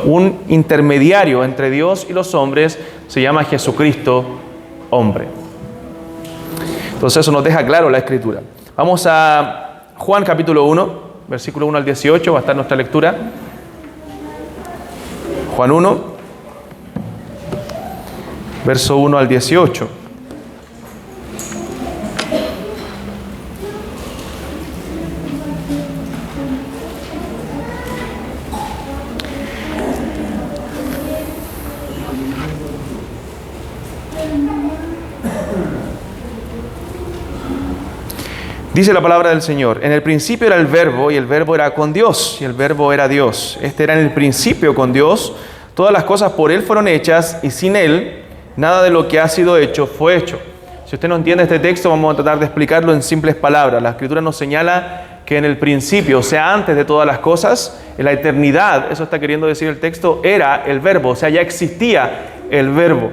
un intermediario entre Dios y los hombres, se llama Jesucristo, hombre. Entonces eso nos deja claro la Escritura. Vamos a Juan capítulo 1, versículo 1 al 18, va a estar nuestra lectura. Juan 1, verso 1 al 18. Dice la palabra del Señor: en el principio era el Verbo, y el Verbo era con Dios, y el Verbo era Dios. Este era en el principio con Dios. Todas las cosas por Él fueron hechas, y sin Él nada de lo que ha sido hecho fue hecho. Si usted no entiende este texto, vamos a tratar de explicarlo en simples palabras. La Escritura nos señala que en el principio, o sea, antes de todas las cosas, en la eternidad, eso está queriendo decir el texto, era el Verbo, o sea, ya existía el Verbo.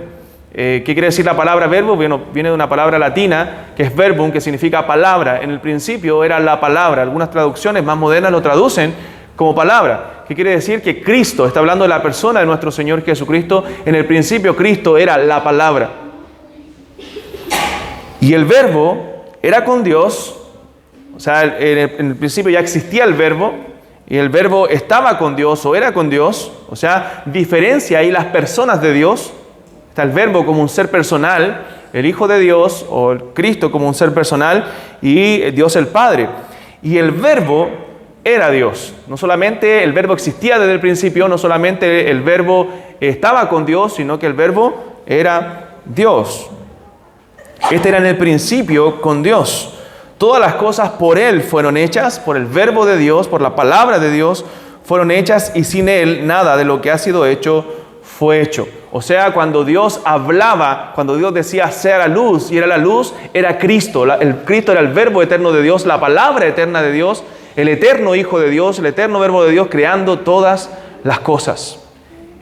¿Qué quiere decir la palabra verbo? Bueno, viene de una palabra latina que es verbum, que significa palabra. En el principio era la palabra. Algunas traducciones más modernas lo traducen como palabra. ¿Qué quiere decir? Que Cristo, está hablando de la persona de nuestro Señor Jesucristo. En el principio Cristo era la palabra. Y el verbo era con Dios. O sea, en el principio ya existía el verbo. Y el verbo estaba con Dios o era con Dios. O sea, diferencia ahí las personas de Dios. Está el Verbo como un ser personal, el Hijo de Dios o el Cristo como un ser personal y Dios el Padre. Y el Verbo era Dios. No solamente el Verbo existía desde el principio, no solamente el Verbo estaba con Dios, sino que el Verbo era Dios. Este era en el principio con Dios. Todas las cosas por Él fueron hechas, por el Verbo de Dios, por la palabra de Dios, fueron hechas, y sin Él nada de lo que ha sido hecho fue hecho. O sea, cuando Dios hablaba, cuando Dios decía sea la luz, y era la luz, era Cristo. Cristo era el Verbo eterno de Dios, la palabra eterna de Dios, el eterno Hijo de Dios, el eterno Verbo de Dios, creando todas las cosas.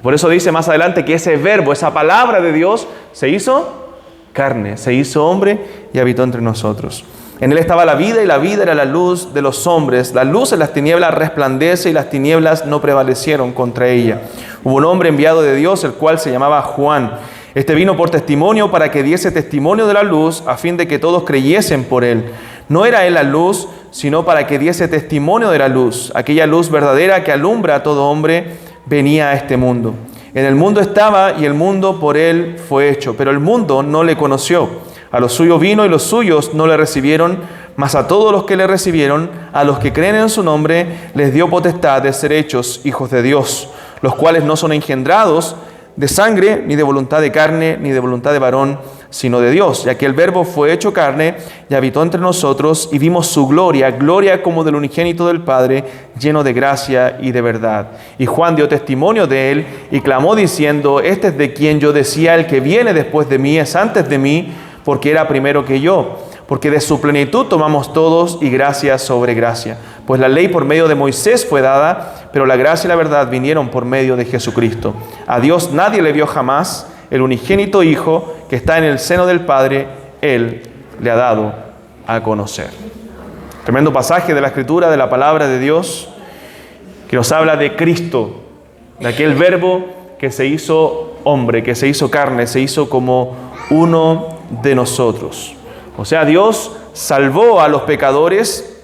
Por eso dice más adelante que ese Verbo, esa palabra de Dios, se hizo carne, se hizo hombre y habitó entre nosotros. En Él estaba la vida, y la vida era la luz de los hombres. La luz en las tinieblas resplandece, y las tinieblas no prevalecieron contra ella. Hubo un hombre enviado de Dios, el cual se llamaba Juan. Este vino por testimonio, para que diese testimonio de la luz, a fin de que todos creyesen por él. No era él la luz, sino para que diese testimonio de la luz. Aquella luz verdadera que alumbra a todo hombre venía a este mundo. En el mundo estaba, y el mundo por él fue hecho, pero el mundo no le conoció. A los suyos vino, y los suyos no le recibieron, mas a todos los que le recibieron, a los que creen en su nombre, les dio potestad de ser hechos hijos de Dios, los cuales no son engendrados de sangre, ni de voluntad de carne, ni de voluntad de varón, sino de Dios. Ya que el Verbo fue hecho carne y habitó entre nosotros, y vimos su gloria, gloria como del unigénito del Padre, lleno de gracia y de verdad. Y Juan dio testimonio de él, y clamó diciendo: este es de quien yo decía, el que viene después de mí es antes de mí, porque era primero que yo. Porque de su plenitud tomamos todos, y gracia sobre gracia. Pues la ley por medio de Moisés fue dada, pero la gracia y la verdad vinieron por medio de Jesucristo. A Dios nadie le vio jamás. El unigénito Hijo, que está en el seno del Padre, Él le ha dado a conocer. Tremendo pasaje de la Escritura, de la palabra de Dios, que nos habla de Cristo, de aquel Verbo que se hizo hombre, que se hizo carne, se hizo como uno de nosotros. O sea, Dios salvó a los pecadores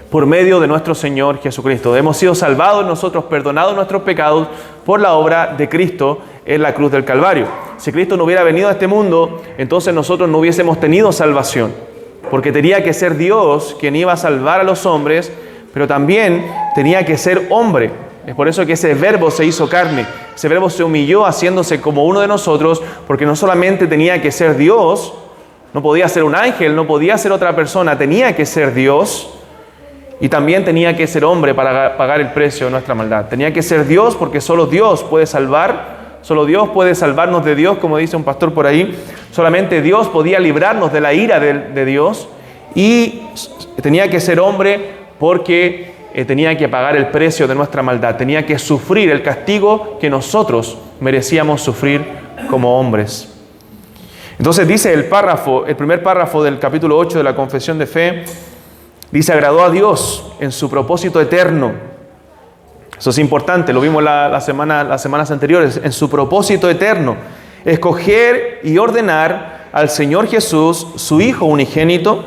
por medio de nuestro Señor Jesucristo. Hemos sido salvados nosotros, perdonados nuestros pecados por la obra de Cristo en la cruz del Calvario. Si Cristo no hubiera venido a este mundo, entonces nosotros no hubiésemos tenido salvación, porque tenía que ser Dios quien iba a salvar a los hombres, pero también tenía que ser hombre. Es por eso que ese Verbo se hizo carne. Ese Verbo se humilló haciéndose como uno de nosotros, porque no solamente tenía que ser Dios, no podía ser un ángel, no podía ser otra persona, tenía que ser Dios, y también tenía que ser hombre para pagar el precio de nuestra maldad. Tenía que ser Dios, porque solo Dios puede salvar, solo Dios puede salvarnos de Dios, como dice un pastor por ahí. Solamente Dios podía librarnos de la ira de Dios, y tenía que ser hombre porque tenía que pagar el precio de nuestra maldad, tenía que sufrir el castigo que nosotros merecíamos sufrir como hombres. Entonces dice el primer párrafo del capítulo 8 de la Confesión de Fe, dice: agradó a Dios en su propósito eterno. O Eso es importante, lo vimos las semanas anteriores, en su propósito eterno, escoger y ordenar al Señor Jesús, su Hijo unigénito,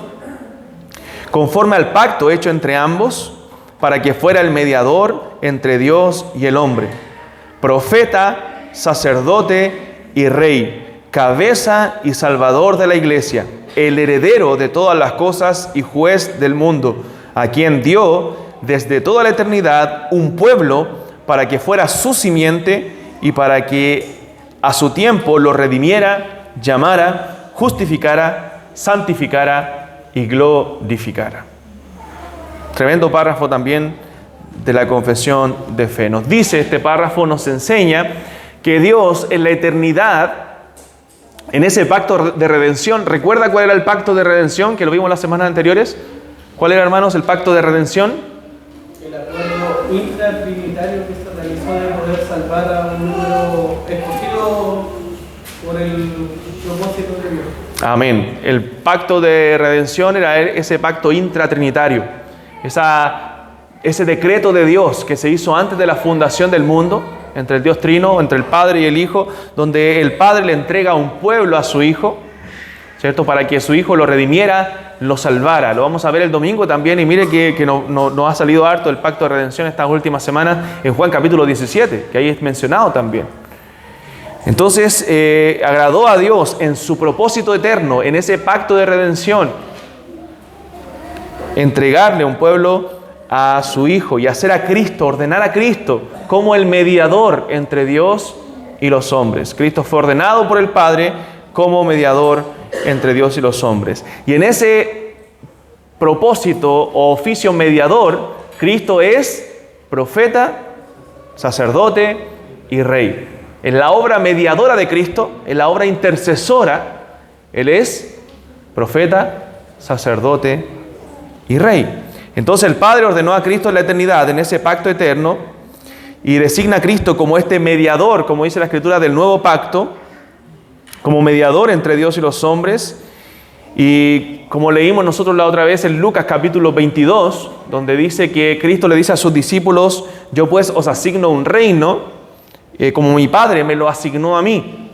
conforme al pacto hecho entre ambos, para que fuera el mediador entre Dios y el hombre, profeta, sacerdote y rey, cabeza y salvador de la iglesia, el heredero de todas las cosas y juez del mundo, a quien dio desde toda la eternidad un pueblo para que fuera su simiente y para que a su tiempo lo redimiera, llamara, justificara, santificara y glorificara. Tremendo párrafo también de la confesión de fe. Nos dice este párrafo, nos enseña que Dios en la eternidad, en ese pacto de redención, ¿recuerda cuál era el pacto de redención que lo vimos las semanas anteriores? ¿Cuál era, hermanos, el pacto de redención? El acuerdo intratrinitario que se realizó de poder salvar a un número escogido por el propósito de Dios. Amén. El pacto de redención era ese pacto intratrinitario, ese decreto de Dios que se hizo antes de la fundación del mundo, entre el Dios Trino, entre el Padre y el Hijo, donde el Padre le entrega un pueblo a su Hijo, ¿cierto? Para que su Hijo lo redimiera, lo salvara. Lo vamos a ver el domingo también, y mire que nos ha salido harto el pacto de redención estas últimas semanas en Juan capítulo 17, que ahí es mencionado también. Entonces, agradó a Dios en su propósito eterno, en ese pacto de redención, entregarle un pueblo a su Hijo y hacer a Cristo, ordenar a Cristo como el mediador entre Dios y los hombres. Cristo fue ordenado por el Padre como mediador entre Dios y los hombres. Y en ese propósito o oficio mediador, Cristo es profeta, sacerdote y rey. En la obra mediadora de Cristo, en la obra intercesora, Él es profeta, sacerdote y rey. Entonces el Padre ordenó a Cristo en la eternidad, en ese pacto eterno, y designa a Cristo como este mediador, como dice la Escritura, del nuevo pacto, como mediador entre Dios y los hombres. Y como leímos nosotros la otra vez en Lucas capítulo 22, donde dice que Cristo le dice a sus discípulos: yo pues os asigno un reino, como mi Padre me lo asignó a mí.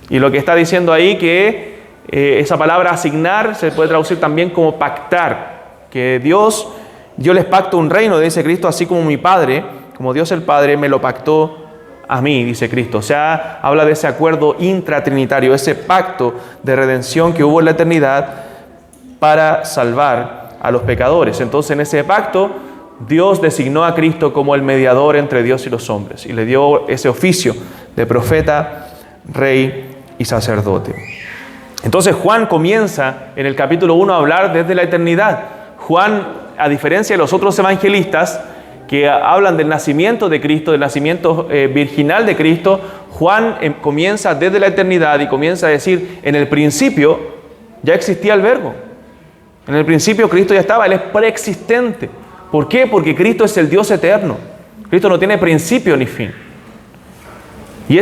Y lo que está diciendo ahí que esa palabra asignar se puede traducir también como pactar, que Dios, yo les pacto un reino, dice Cristo, así como mi Padre, como Dios el Padre me lo pactó a mí, dice Cristo. O sea, habla de ese acuerdo intratrinitario, ese pacto de redención que hubo en la eternidad para salvar a los pecadores. Entonces, en ese pacto, Dios designó a Cristo como el mediador entre Dios y los hombres y le dio ese oficio de profeta, rey y sacerdote. Entonces, Juan comienza en el capítulo 1 a hablar desde la eternidad. Juan, a diferencia de los otros evangelistas que hablan del nacimiento de Cristo, del nacimiento virginal de Cristo, Juan comienza desde la eternidad y comienza a decir: en el principio ya existía el Verbo. En el principio Cristo ya estaba, Él es preexistente. ¿Por qué? Porque Cristo es el Dios eterno. Cristo no tiene principio ni fin. Y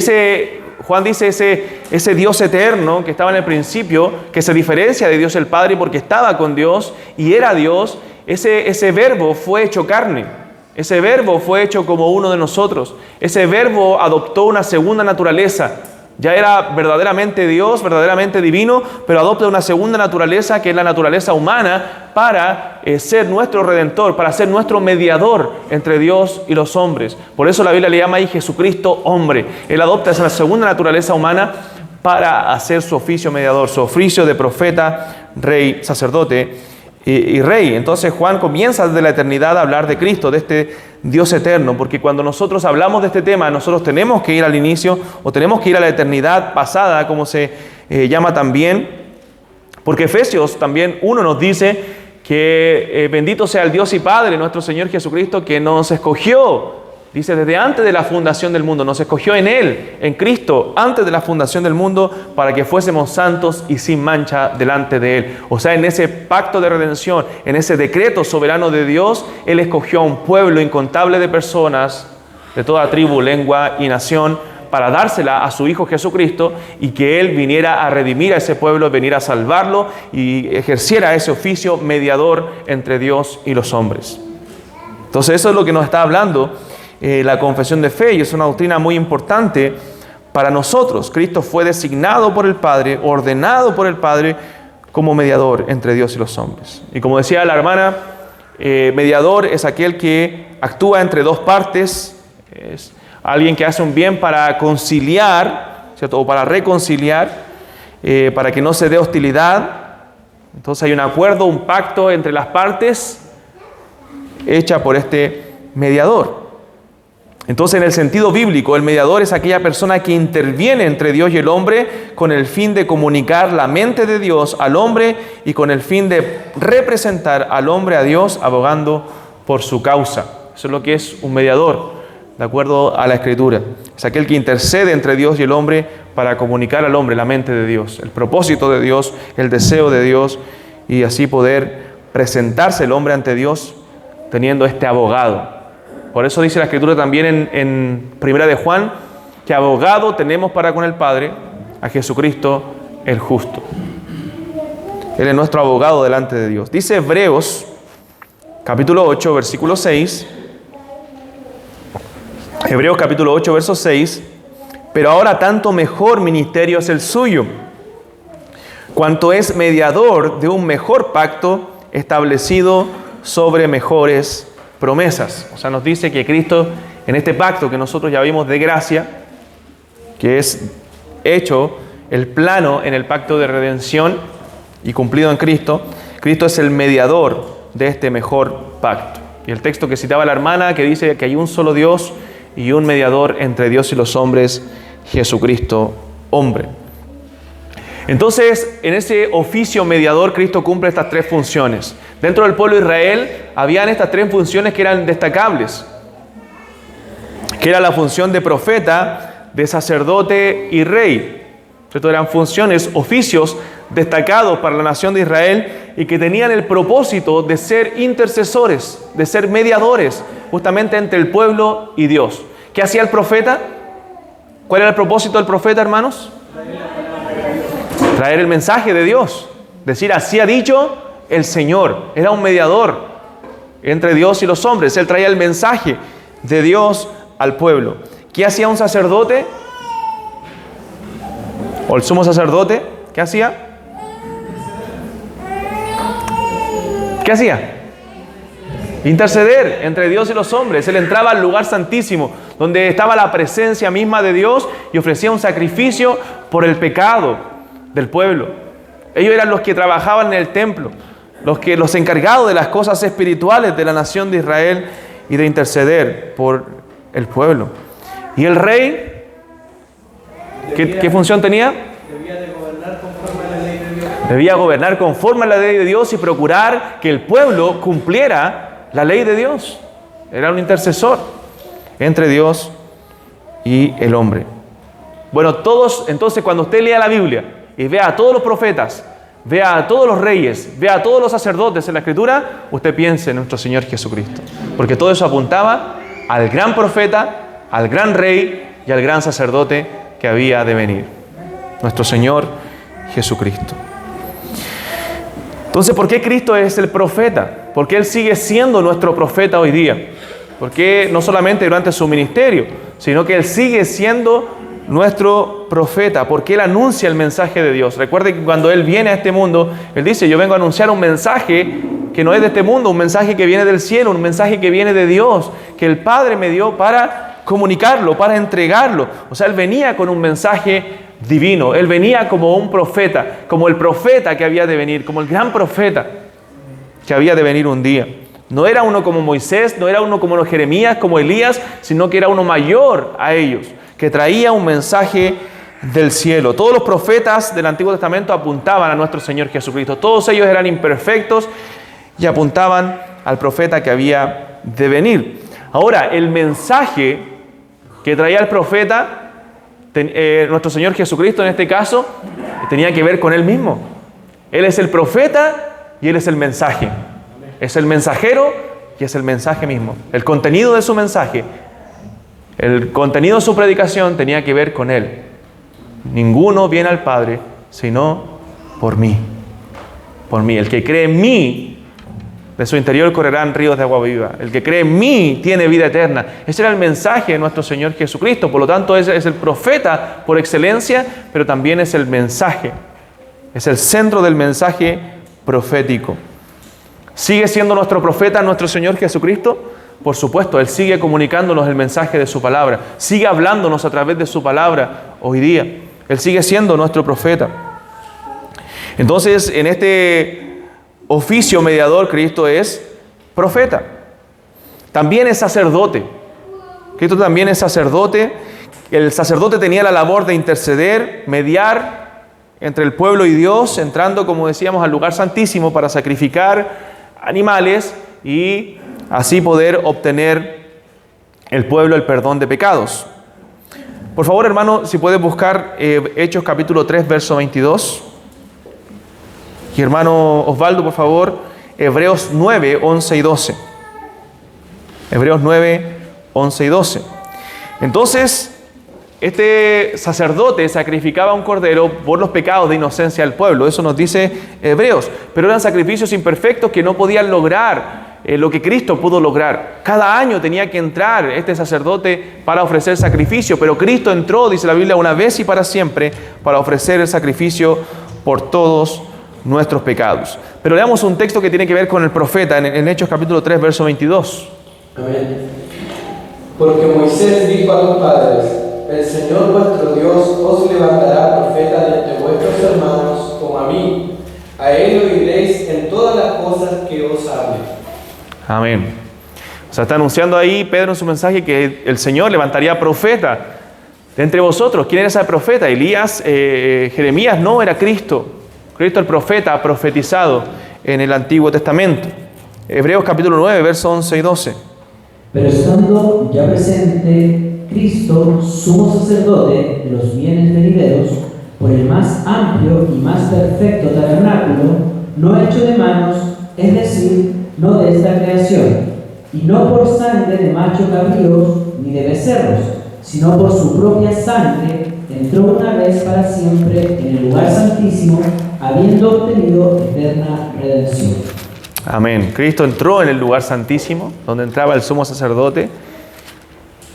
Juan dice ese Dios eterno que estaba en el principio, que se diferencia de Dios el Padre porque estaba con Dios y era Dios, ese Verbo fue hecho carne. Ese Verbo fue hecho como uno de nosotros. Ese Verbo adoptó una segunda naturaleza. Ya era verdaderamente Dios, verdaderamente divino, pero adopta una segunda naturaleza que es la naturaleza humana para ser nuestro Redentor, para ser nuestro mediador entre Dios y los hombres. Por eso la Biblia le llama ahí Jesucristo hombre. Él adopta esa segunda naturaleza humana para hacer su oficio mediador, su oficio de profeta, rey, sacerdote y rey. Entonces Juan comienza desde la eternidad a hablar de Cristo, de este Dios eterno, porque cuando nosotros hablamos de este tema, nosotros tenemos que ir al inicio o tenemos que ir a la eternidad pasada, como se llama también, porque Efesios también 1 nos dice que bendito sea el Dios y Padre, nuestro Señor Jesucristo, que nos escogió, dice, desde antes de la fundación del mundo, nos escogió en Él, en Cristo, antes de la fundación del mundo, para que fuésemos santos y sin mancha delante de Él. O sea, en ese pacto de redención, en ese decreto soberano de Dios, Él escogió a un pueblo incontable de personas de toda tribu, lengua y nación, para dársela a su Hijo Jesucristo y que Él viniera a redimir a ese pueblo, viniera a salvarlo y ejerciera ese oficio mediador entre Dios y los hombres. Entonces eso es lo que nos está hablando la confesión de fe, y es una doctrina muy importante para nosotros. Cristo fue designado por el Padre, ordenado por el Padre como mediador entre Dios y los hombres. Y como decía la hermana, mediador es aquel que actúa entre dos partes, es alguien que hace un bien para conciliar, ¿cierto? O para reconciliar, para que no se dé hostilidad. Entonces hay un acuerdo, un pacto entre las partes hecha por este mediador. Entonces, en el sentido bíblico, el mediador es aquella persona que interviene entre Dios y el hombre con el fin de comunicar la mente de Dios al hombre y con el fin de representar al hombre a Dios abogando por su causa. Eso es lo que es un mediador, de acuerdo a la Escritura. Es aquel que intercede entre Dios y el hombre para comunicar al hombre la mente de Dios, el propósito de Dios, el deseo de Dios, y así poder presentarse el hombre ante Dios teniendo este abogado. Por eso dice la Escritura también en Primera de Juan, que abogado tenemos para con el Padre, a Jesucristo el justo. Él es nuestro abogado delante de Dios. Dice Hebreos, capítulo 8, versículo 6. Hebreos capítulo 8, verso 6. Pero ahora tanto mejor ministerio es el suyo, cuanto es mediador de un mejor pacto establecido sobre mejores promesas. O sea, nos dice que Cristo, en este pacto que nosotros ya vimos de gracia, que es hecho el plano en el pacto de redención y cumplido en Cristo, Cristo es el mediador de este mejor pacto. Y el texto que citaba la hermana, que dice que hay un solo Dios y un mediador entre Dios y los hombres, Jesucristo, hombre. Entonces, en ese oficio mediador, Cristo cumple estas tres funciones. Dentro del pueblo de Israel, habían estas tres funciones que eran destacables, que era la función de profeta, de sacerdote y rey. Estas eran funciones, oficios destacados para la nación de Israel y que tenían el propósito de ser intercesores, de ser mediadores, justamente entre el pueblo y Dios. ¿Qué hacía el profeta? ¿Cuál era el propósito del profeta, hermanos? Traer el mensaje de Dios. Decir, así ha dicho el Señor. Era un mediador entre Dios y los hombres. Él traía el mensaje de Dios al pueblo. ¿Qué hacía un sacerdote? ¿O el sumo sacerdote? ¿Qué hacía? ¿Qué hacía? Interceder entre Dios y los hombres. Él entraba al lugar santísimo, donde estaba la presencia misma de Dios, y ofrecía un sacrificio por el pecado del pueblo. Ellos eran los que trabajaban en el templo, los encargados de las cosas espirituales de la nación de Israel y de interceder por el pueblo. ¿Y el rey? ¿Qué función tenía? Debía de gobernar conforme a la ley de Dios. Debía gobernar conforme a la ley de Dios y procurar que el pueblo cumpliera la ley de Dios. Era un intercesor entre Dios y el hombre. Bueno, entonces cuando usted lea la Biblia y vea a todos los profetas, vea a todos los reyes, vea a todos los sacerdotes en la Escritura, usted piense en nuestro Señor Jesucristo. Porque todo eso apuntaba al gran profeta, al gran rey y al gran sacerdote que había de venir. Nuestro Señor Jesucristo. Entonces, ¿por qué Cristo es el profeta? ¿Por qué Él sigue siendo nuestro profeta hoy día? Porque no solamente durante su ministerio, sino que Él sigue siendo nuestro profeta, porque Él anuncia el mensaje de Dios. Recuerde que cuando Él viene a este mundo, Él dice, yo vengo a anunciar un mensaje que no es de este mundo, un mensaje que viene del cielo, un mensaje que viene de Dios, que el Padre me dio para comunicarlo, para entregarlo. O sea, Él venía con un mensaje divino, Él venía como un profeta, como el profeta que había de venir, como el gran profeta que había de venir un día. No era uno como Moisés, no era uno como los Jeremías, como Elías, sino que era uno mayor a ellos, que traía un mensaje del cielo. Todos los profetas del Antiguo Testamento apuntaban a nuestro Señor Jesucristo. Todos ellos eran imperfectos y apuntaban al profeta que había de venir. Ahora, el mensaje que traía el profeta, nuestro Señor Jesucristo en este caso, tenía que ver con Él mismo. Él es el profeta y Él es el mensaje. Es el mensajero y es el mensaje mismo. El contenido de su mensaje, el contenido de su predicación tenía que ver con Él. Ninguno viene al Padre sino por mí. Por mí. El que cree en mí De su interior correrán ríos de agua viva. El que cree en mí tiene vida eterna. Ese era el mensaje de nuestro Señor Jesucristo. Por lo tanto, es el profeta por excelencia, pero también es el mensaje. Es el centro del mensaje profético. ¿Sigue siendo nuestro profeta nuestro Señor Jesucristo? Por supuesto, Él sigue comunicándonos el mensaje de su palabra. Sigue hablándonos a través de su palabra hoy día. Él sigue siendo nuestro profeta. Entonces, en este oficio mediador, Cristo es profeta. También es sacerdote. Cristo también es sacerdote. El sacerdote tenía la labor de interceder, mediar entre el pueblo y Dios, entrando, como decíamos, al lugar santísimo para sacrificar animales y así poder obtener el pueblo el perdón de pecados. Por favor, hermano, si puedes buscar Hechos capítulo 3, verso 22. Y hermano Osvaldo, por favor, Hebreos 9, 11 y 12. Hebreos 9, 11 y 12. Entonces, este sacerdote sacrificaba un cordero por los pecados de inocencia del pueblo. Eso nos dice Hebreos. Pero eran sacrificios imperfectos que no podían lograr lo que Cristo pudo lograr. Cada año tenía que entrar este sacerdote para ofrecer sacrificio. Pero Cristo entró, dice la Biblia, una vez y para siempre, para ofrecer el sacrificio por todos nuestros pecados. Pero leamos un texto que tiene que ver con el profeta en Hechos capítulo 3, verso 22. Amén. Porque Moisés dijo a tus padres: el Señor vuestro Dios os levantará profeta de entre vuestros hermanos como a mí. A él oiréis en todas las cosas que os hable. Amén. O sea, está anunciando ahí Pedro en su mensaje que el Señor levantaría profeta de entre vosotros. ¿Quién era ese profeta? Elías, Jeremías, no, era Cristo. Cristo el profeta profetizado en el Antiguo Testamento. Hebreos capítulo 9, versos 11 y 12. Pero estando ya presente Cristo, sumo sacerdote de los bienes venideros, por el más amplio y más perfecto tabernáculo, no hecho de manos, es decir, no de esta creación, y no por sangre de macho cabríos ni de becerros, sino por su propia sangre, entró una vez para siempre en el lugar santísimo, habiendo obtenido eterna redención. Amén. Cristo entró en el lugar santísimo, donde entraba el sumo sacerdote,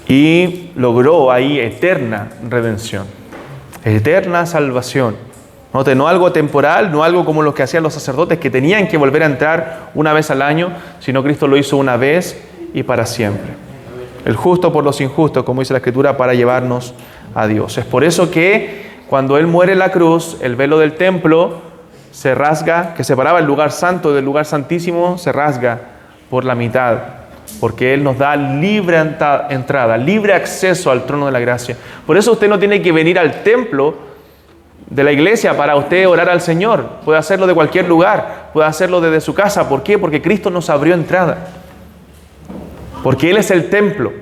y logró ahí eterna redención, eterna salvación. Note, no algo temporal, no algo como los que hacían los sacerdotes, que tenían que volver a entrar una vez al año, sino Cristo lo hizo una vez y para siempre. El justo por los injustos, como dice la Escritura, para llevarnos a Dios. Es por eso que cuando Él muere en la cruz, el velo del templo se rasga, que separaba el lugar santo del lugar santísimo, se rasga por la mitad, porque Él nos da libre entrada, libre acceso al trono de la gracia. Por eso usted no tiene que venir al templo de la iglesia para usted orar al Señor. Puede hacerlo de cualquier lugar, puede hacerlo desde su casa. ¿Por qué? Porque Cristo nos abrió entrada. Porque Él es el templo.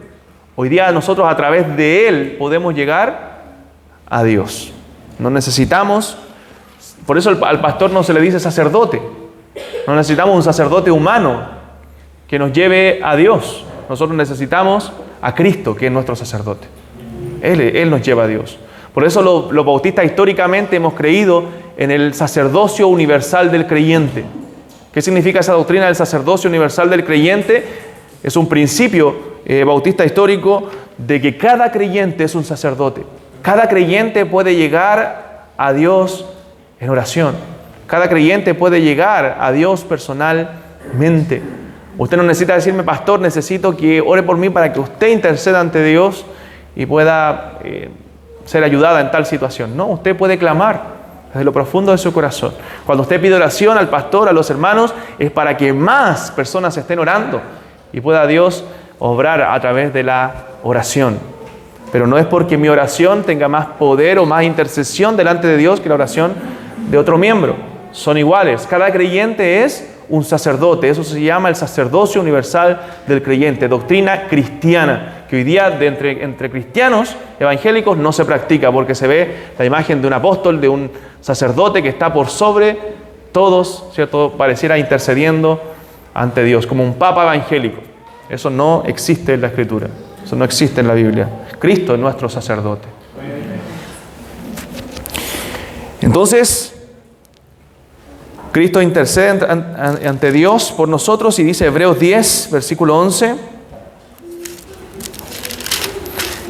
Hoy día nosotros a través de Él podemos llegar a Dios. No necesitamos, por eso al pastor no se le dice sacerdote. No necesitamos un sacerdote humano que nos lleve a Dios. Nosotros necesitamos a Cristo, que es nuestro sacerdote. Él nos lleva a Dios. Por eso los bautistas históricamente hemos creído en el sacerdocio universal del creyente. ¿Qué significa esa doctrina del sacerdocio universal del creyente? Es un principio bautista histórico de que cada creyente es un sacerdote. Cada creyente puede llegar a Dios en oración. Cada creyente puede llegar a Dios personalmente. Usted no necesita decirme: pastor, necesito que ore por mí para que usted interceda ante Dios y pueda ser ayudada en tal situación. No, usted puede clamar desde lo profundo de su corazón. Cuando usted pide oración al pastor, a los hermanos, es para que más personas estén orando y pueda Dios obrar a través de la oración. Pero no es porque mi oración tenga más poder o más intercesión delante de Dios que la oración de otro miembro. Son iguales. Cada creyente es un sacerdote. Eso se llama el sacerdocio universal del creyente. Doctrina cristiana, que hoy día entre cristianos evangélicos no se practica, porque se ve la imagen de un apóstol, de un sacerdote que está por sobre todos, ¿cierto? Pareciera intercediendo ante Dios, como un papa evangélico. Eso no existe en la Escritura. Eso no existe en la Biblia. Cristo es nuestro sacerdote. Cristo intercede ante Dios por nosotros y dice Hebreos 10, versículo 11.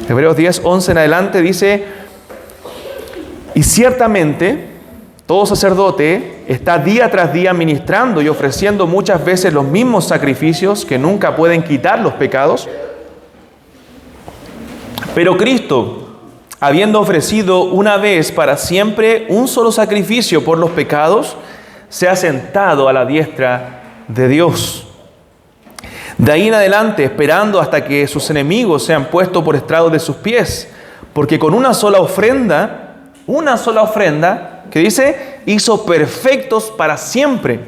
Hebreos 10, 11 en adelante dice: y ciertamente todo sacerdote está día tras día ministrando y ofreciendo muchas veces los mismos sacrificios que nunca pueden quitar los pecados. Pero Cristo, habiendo ofrecido una vez para siempre un solo sacrificio por los pecados, se ha sentado a la diestra de Dios. De ahí en adelante, esperando hasta que sus enemigos sean puestos por estrado de sus pies, porque con una sola ofrenda, que dice, hizo perfectos para siempre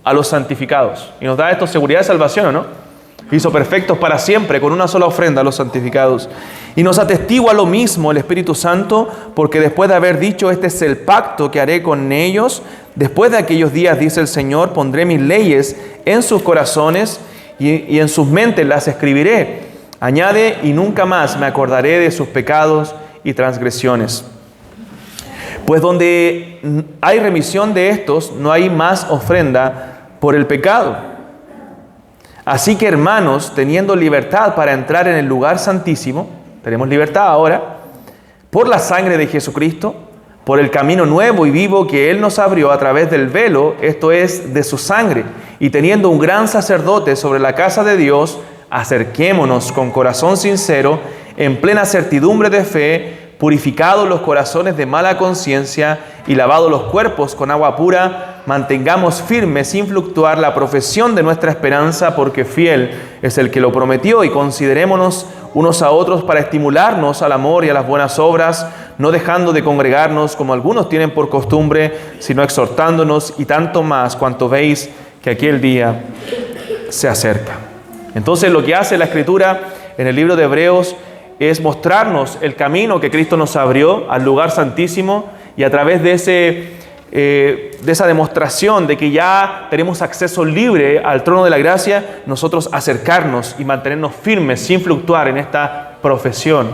a los santificados. Y nos da esto seguridad de salvación, ¿o no? Hizo perfectos para siempre con una sola ofrenda a los santificados. Y nos atestigua lo mismo el Espíritu Santo, porque después de haber dicho, este es el pacto que haré con ellos, después de aquellos días, dice el Señor, pondré mis leyes en sus corazones y en sus mentes las escribiré. Añade, y nunca más me acordaré de sus pecados y transgresiones. Pues donde hay remisión de estos, no hay más ofrenda por el pecado. Así que, hermanos, teniendo libertad para entrar en el lugar santísimo, tenemos libertad ahora, por la sangre de Jesucristo, por el camino nuevo y vivo que Él nos abrió a través del velo, esto es, de su sangre, y teniendo un gran sacerdote sobre la casa de Dios, acerquémonos con corazón sincero, en plena certidumbre de fe, purificados los corazones de mala conciencia y lavados los cuerpos con agua pura, mantengamos firme sin fluctuar la profesión de nuestra esperanza, porque fiel es el que lo prometió, y considerémonos unos a otros para estimularnos al amor y a las buenas obras, no dejando de congregarnos como algunos tienen por costumbre, sino exhortándonos, y tanto más cuanto veis que aquel día se acerca. Entonces, lo que hace la Escritura en el libro de Hebreos es mostrarnos el camino que Cristo nos abrió al lugar santísimo, y a través de esa demostración de que ya tenemos acceso libre al trono de la gracia, nosotros acercarnos y mantenernos firmes sin fluctuar en esta profesión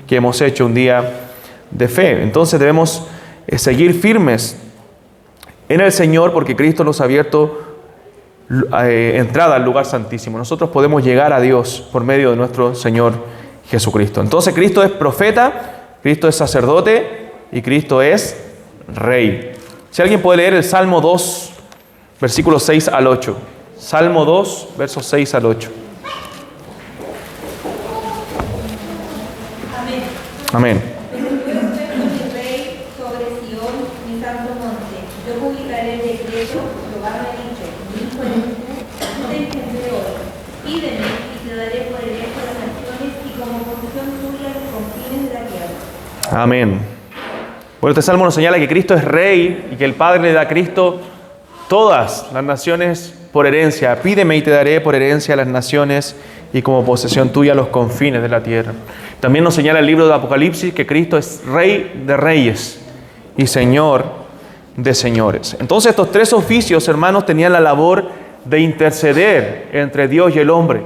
que hemos hecho un día de fe. Entonces debemos seguir firmes en el Señor, porque Cristo nos ha abierto entrada al lugar santísimo. Nosotros podemos llegar a Dios por medio de nuestro Señor Jesucristo. Entonces Cristo es profeta, Cristo es sacerdote y Cristo es Rey. Si alguien puede leer el Salmo 2, versículos 6 al 8. Salmo 2, versos 6 al 8. Amén. Amén. Pero yo estoy mi rey sobre Sion, mi santo monte. Yo publicaré el decreto, Jehová me ha dicho, mi hijo eres tú, no te engendré hoy. Pídeme y te daré por herencia de las naciones y como posesión tuya los confines de la tierra. Amén. Bueno, este salmo nos señala que Cristo es Rey y que el Padre le da a Cristo todas las naciones por herencia. Pídeme y te daré por herencia a las naciones y como posesión tuya los confines de la tierra. También nos señala el libro de Apocalipsis que Cristo es Rey de reyes y Señor de señores. Entonces estos tres oficios, hermanos, tenían la labor de interceder entre Dios y el hombre.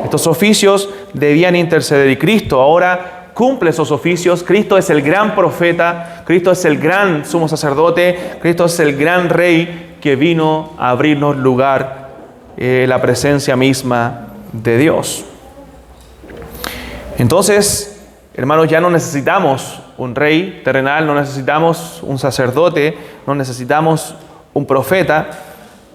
Estos oficios debían interceder, y Cristo ahora cumple esos oficios. Cristo es el gran profeta, Cristo es el gran sumo sacerdote, Cristo es el gran Rey que vino a abrirnos lugar, la presencia misma de Dios. Entonces, hermanos, ya no necesitamos un rey terrenal, no necesitamos un sacerdote, no necesitamos un profeta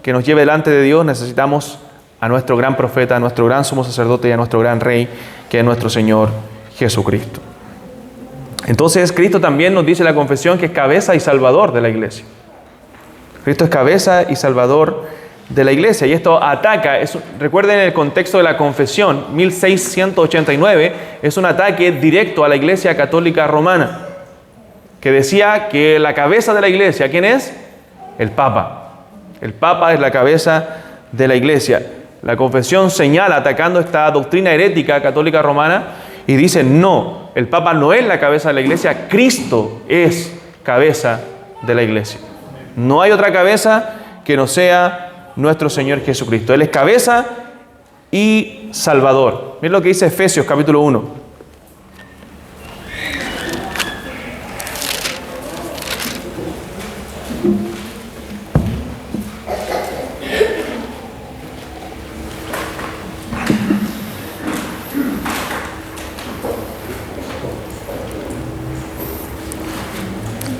que nos lleve delante de Dios. Necesitamos a nuestro gran profeta, a nuestro gran sumo sacerdote y a nuestro gran Rey, que es nuestro Señor Jesucristo. Entonces, Cristo también nos dice en la confesión que es cabeza y salvador de la iglesia. Cristo es cabeza y salvador de la iglesia. Y esto ataca, recuerden el contexto de la confesión, 1689, es un ataque directo a la Iglesia Católica Romana, que decía que la cabeza de la iglesia, ¿quién es? El Papa. El Papa es la cabeza de la iglesia. La confesión señala, atacando esta doctrina herética católica romana, y dice, no, el Papa no es la cabeza de la iglesia, Cristo es cabeza de la iglesia. No hay otra cabeza que no sea nuestro Señor Jesucristo. Él es cabeza y salvador. Miren lo que dice Efesios capítulo 1.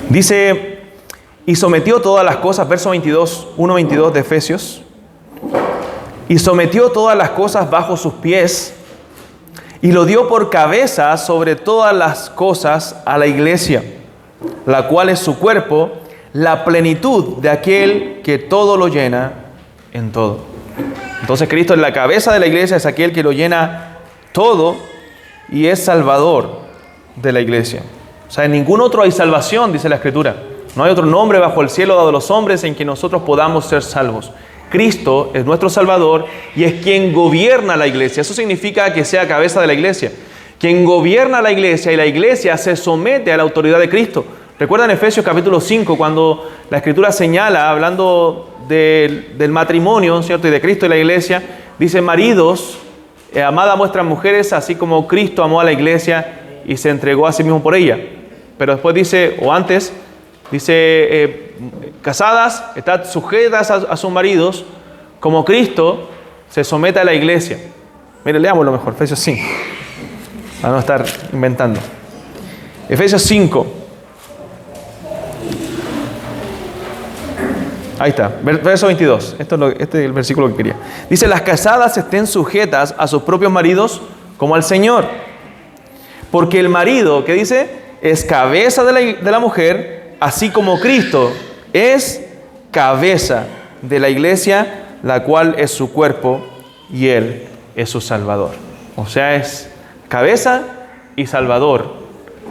Dice, y sometió todas las cosas, verso 22, 1:22 de Efesios, y sometió todas las cosas bajo sus pies, y lo dio por cabeza sobre todas las cosas a la iglesia, la cual es su cuerpo, la plenitud de aquel que todo lo llena en todo. Entonces Cristo es la cabeza de la iglesia, es aquel que lo llena todo y es salvador de la iglesia. O sea, en ningún otro hay salvación, dice la Escritura. No hay otro nombre bajo el cielo dado a los hombres en que nosotros podamos ser salvos. Cristo es nuestro Salvador y es quien gobierna la iglesia. Eso significa que sea cabeza de la iglesia. Quien gobierna la iglesia, y la iglesia se somete a la autoridad de Cristo. ¿Recuerdan Efesios capítulo 5 cuando la Escritura señala, hablando del matrimonio, ¿cierto? Y de Cristo y la iglesia, dice: maridos, amad a vuestras mujeres así como Cristo amó a la iglesia y se entregó a sí mismo por ella. Pero después dice, o antes, dice, casadas, estad sujetas a sus maridos, como Cristo se somete a la iglesia. Miren, leámoslo mejor, Efesios 5, para no estar inventando. Efesios 5. Ahí está, verso 22. Este es el versículo que quería. Dice, las casadas estén sujetas a sus propios maridos como al Señor. Porque el marido, ¿qué dice? Es cabeza de la mujer, así como Cristo es cabeza de la iglesia, la cual es su cuerpo y Él es su Salvador. O sea, es cabeza y Salvador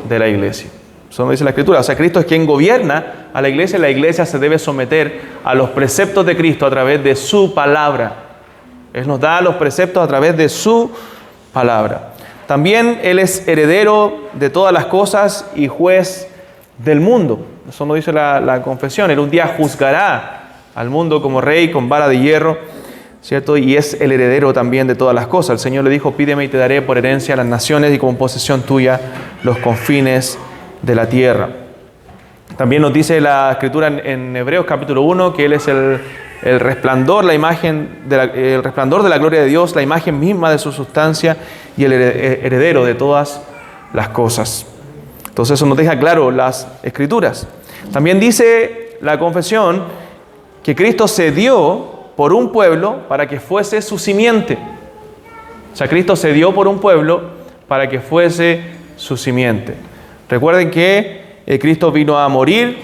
de la iglesia. Eso dice la Escritura. O sea, Cristo es quien gobierna a la iglesia se debe someter a los preceptos de Cristo a través de su palabra. Él nos da los preceptos a través de su palabra. También Él es heredero de todas las cosas y juez del mundo. Eso nos dice la confesión. Él un día juzgará al mundo como rey con vara de hierro, ¿cierto? Y es el heredero también de todas las cosas. El Señor le dijo, pídeme y te daré por herencia a las naciones y como posesión tuya los confines de la tierra. También nos dice la Escritura en Hebreos capítulo 1 que Él es el resplandor, la imagen, el resplandor de la gloria de Dios, la imagen misma de su sustancia y el heredero de todas las cosas. Entonces eso nos deja claro las Escrituras. También dice la confesión que Cristo se dio por un pueblo para que fuese su simiente. O sea, Cristo se dio por un pueblo para que fuese su simiente. Recuerden que Cristo vino a morir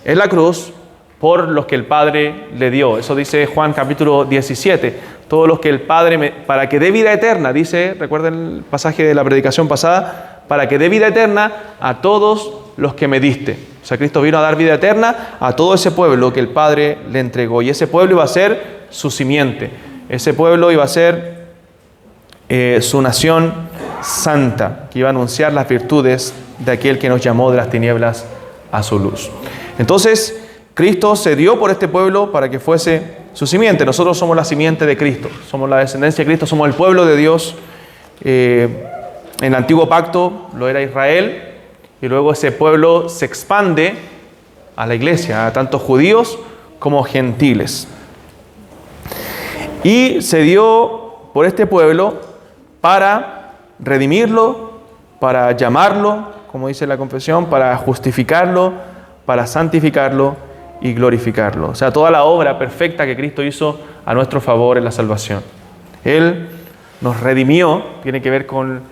en la cruz por los que el Padre le dio. Eso dice Juan capítulo 17. Todos los que el Padre, para que dé vida eterna, dice, recuerden el pasaje de la predicación pasada, para que dé vida eterna a todos los que me diste. O sea, Cristo vino a dar vida eterna a todo ese pueblo que el Padre le entregó. Y ese pueblo iba a ser su simiente. Ese pueblo iba a ser su nación santa, que iba a anunciar las virtudes de aquel que nos llamó de las tinieblas a su luz. Entonces, Cristo se dio por este pueblo para que fuese su simiente. Nosotros somos la simiente de Cristo, somos la descendencia de Cristo, somos el pueblo de Dios. En el antiguo pacto lo era Israel, y luego ese pueblo se expande a la iglesia, a tanto judíos como gentiles. Y se dio por este pueblo para redimirlo, para llamarlo, como dice la confesión, para justificarlo, para santificarlo y glorificarlo. O sea, toda la obra perfecta que Cristo hizo a nuestro favor en la salvación. Él nos redimió, tiene que ver con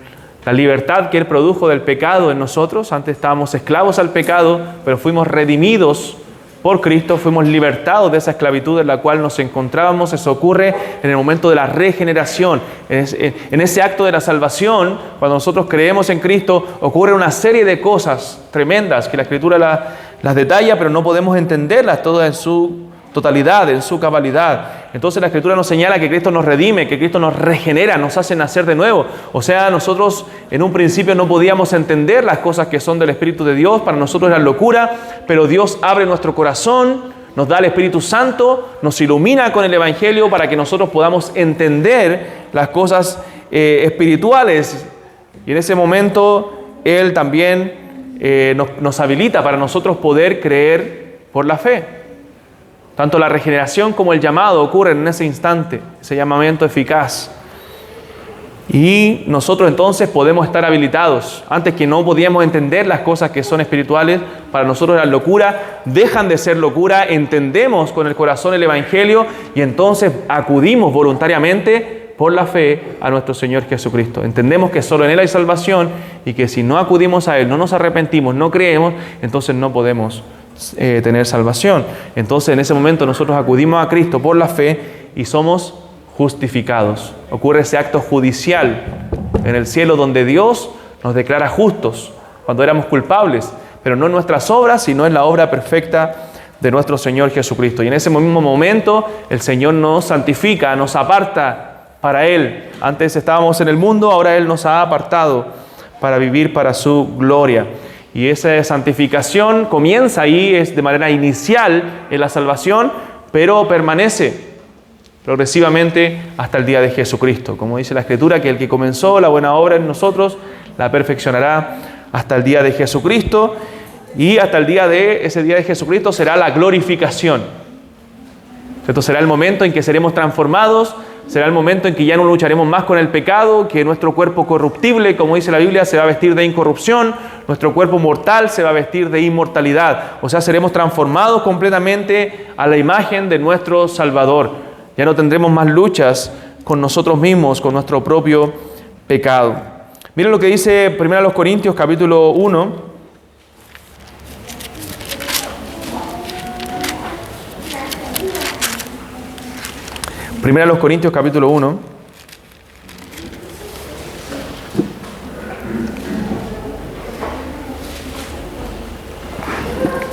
la libertad que Él produjo del pecado en nosotros. Antes estábamos esclavos al pecado, pero fuimos redimidos por Cristo, fuimos libertados de esa esclavitud en la cual nos encontrábamos. Eso ocurre en el momento de la regeneración. En ese acto de la salvación, cuando nosotros creemos en Cristo, ocurre una serie de cosas tremendas que la Escritura las detalla, pero no podemos entenderlas todas en su totalidad, en su cabalidad. Entonces la Escritura nos señala que Cristo nos redime, que Cristo nos regenera, nos hace nacer de nuevo. O sea, nosotros en un principio no podíamos entender las cosas que son del Espíritu de Dios, para nosotros era locura, pero Dios abre nuestro corazón, nos da el Espíritu Santo, nos ilumina con el Evangelio para que nosotros podamos entender las cosas espirituales. Y en ese momento Él también nos habilita para nosotros poder creer por la fe. Tanto la regeneración como el llamado ocurren en ese instante, ese llamamiento eficaz. Y nosotros entonces podemos estar habilitados. Antes que no podíamos entender las cosas que son espirituales, para nosotros eran locura, dejan de ser locura, entendemos con el corazón el Evangelio y entonces acudimos voluntariamente por la fe a nuestro Señor Jesucristo. Entendemos que solo en Él hay salvación y que si no acudimos a Él, no nos arrepentimos, no creemos, entonces no podemos tener salvación. Entonces en ese momento nosotros acudimos a Cristo por la fe y somos justificados. Ocurre ese acto judicial en el cielo donde Dios nos declara justos cuando éramos culpables, pero no en nuestras obras, sino en la obra perfecta de nuestro Señor Jesucristo. Y en ese mismo momento el Señor nos santifica, nos aparta para Él. Antes estábamos en el mundo, ahora Él nos ha apartado para vivir para su gloria. Y esa santificación comienza ahí, es de manera inicial en la salvación, pero permanece progresivamente hasta el día de Jesucristo. Como dice la Escritura, que el que comenzó la buena obra en nosotros, la perfeccionará hasta el día de Jesucristo. Y hasta el día de ese día de Jesucristo será la glorificación. Esto será el momento en que seremos transformados, será el momento en que ya no lucharemos más con el pecado, que nuestro cuerpo corruptible, como dice la Biblia, se va a vestir de incorrupción, nuestro cuerpo mortal se va a vestir de inmortalidad. O sea, seremos transformados completamente a la imagen de nuestro Salvador. Ya no tendremos más luchas con nosotros mismos, con nuestro propio pecado. Miren lo que dice 1 Corintios capítulo 1. Primera los Corintios capítulo 1.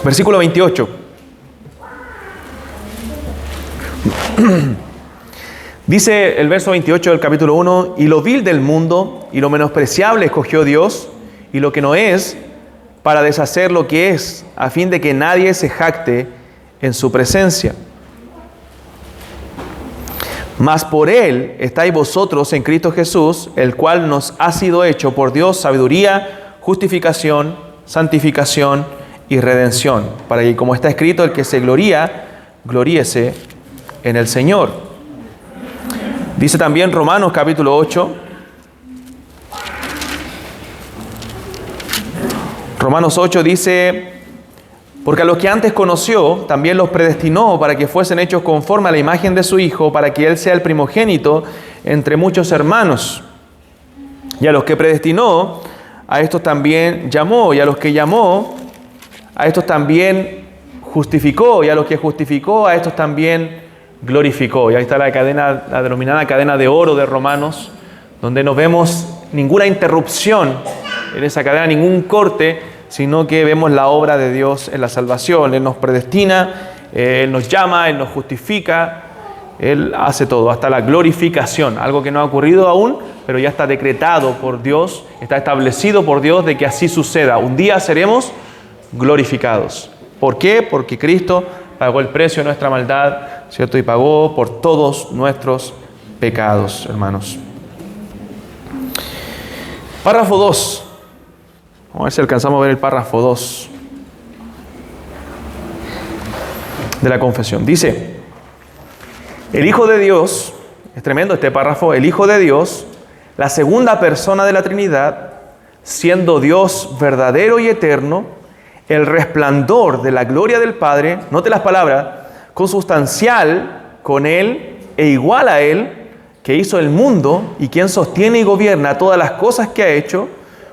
Versículo 28. Dice el verso 28 del capítulo 1, y lo vil del mundo y lo menospreciable escogió Dios, y lo que no es, para deshacer lo que es, a fin de que nadie se jacte en su presencia. Mas por Él estáis vosotros en Cristo Jesús, el cual nos ha sido hecho por Dios sabiduría, justificación, santificación y redención, para que, como está escrito, el que se gloría, gloríese en el Señor. Dice también Romanos capítulo 8. Romanos 8 dice, porque a los que antes conoció, también los predestinó para que fuesen hechos conforme a la imagen de su Hijo, para que Él sea el primogénito entre muchos hermanos. Y a los que predestinó, a estos también llamó, y a los que llamó, a estos también justificó, y a los que justificó, a estos también glorificó. Y ahí está la denominada cadena de oro de Romanos, donde no vemos ninguna interrupción en esa cadena, ningún corte, sino que vemos la obra de Dios en la salvación. Él nos predestina, Él nos llama, Él nos justifica, Él hace todo, hasta la glorificación, algo que no ha ocurrido aún, pero ya está decretado por Dios, está establecido por Dios de que así suceda. Un día seremos glorificados. ¿Por qué? Porque Cristo pagó el precio de nuestra maldad, ¿cierto? Y pagó por todos nuestros pecados, hermanos. Párrafo 2. Vamos a ver si alcanzamos a ver el párrafo 2 de la confesión. Dice, el Hijo de Dios, es tremendo este párrafo, el Hijo de Dios, la segunda persona de la Trinidad, siendo Dios verdadero y eterno, el resplandor de la gloria del Padre, note las palabras, consustancial con Él e igual a Él, que hizo el mundo y quien sostiene y gobierna todas las cosas que ha hecho,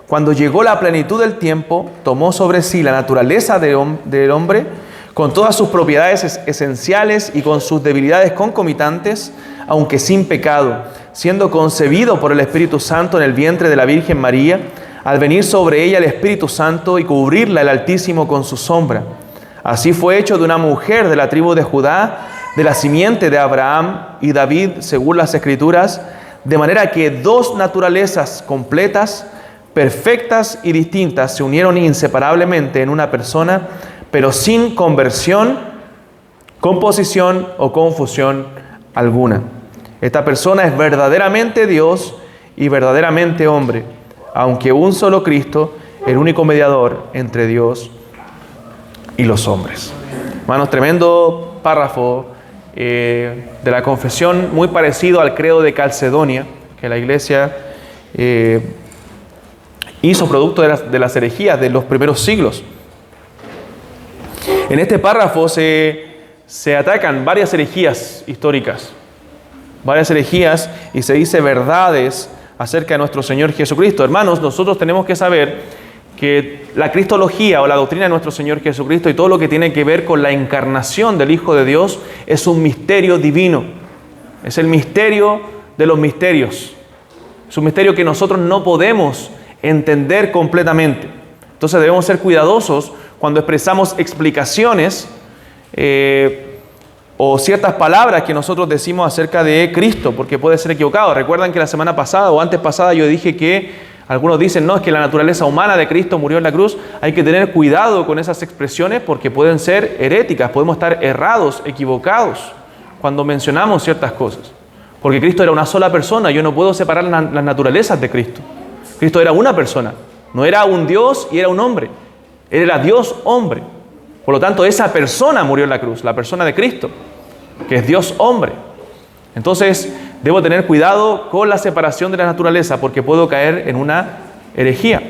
cuando llegó la plenitud del tiempo, tomó sobre sí la naturaleza del hombre, con todas sus propiedades esenciales y con sus debilidades concomitantes, aunque sin pecado, siendo concebido por el Espíritu Santo en el vientre de la Virgen María, al venir sobre ella el Espíritu Santo y cubrirla el Altísimo con su sombra. Así fue hecho de una mujer de la tribu de Judá, de la simiente de Abraham y David, según las Escrituras, de manera que dos naturalezas completas, perfectas y distintas, se unieron inseparablemente en una persona, pero sin conversión, composición o confusión alguna. Esta persona es verdaderamente Dios y verdaderamente hombre, aunque un solo Cristo, el único mediador entre Dios y los hombres. Hermanos, tremendo párrafo de la confesión, muy parecido al credo de Calcedonia, que la iglesia hizo producto de las herejías de los primeros siglos. En este párrafo se atacan varias herejías históricas, varias herejías, y se dice verdades acerca de nuestro Señor Jesucristo. Hermanos, nosotros tenemos que saber que la cristología o la doctrina de nuestro Señor Jesucristo y todo lo que tiene que ver con la encarnación del Hijo de Dios es un misterio divino. Es el misterio de los misterios. Es un misterio que nosotros no podemos entender completamente. Entonces debemos ser cuidadosos cuando expresamos explicaciones o ciertas palabras que nosotros decimos acerca de Cristo, porque puede ser equivocado. Recuerdan que la semana pasada o antes pasada yo dije que algunos dicen, no, es que la naturaleza humana de Cristo murió en la cruz. Hay que tener cuidado con esas expresiones porque pueden ser heréticas, podemos estar errados, equivocados cuando mencionamos ciertas cosas. Porque Cristo era una sola persona, yo no puedo separar las naturalezas de Cristo. Cristo era una persona, no era un Dios y era un hombre. Él era Dios hombre. Por lo tanto, esa persona murió en la cruz, la persona de Cristo, que es Dios hombre. Entonces, debo tener cuidado con la separación de la naturaleza porque puedo caer en una herejía.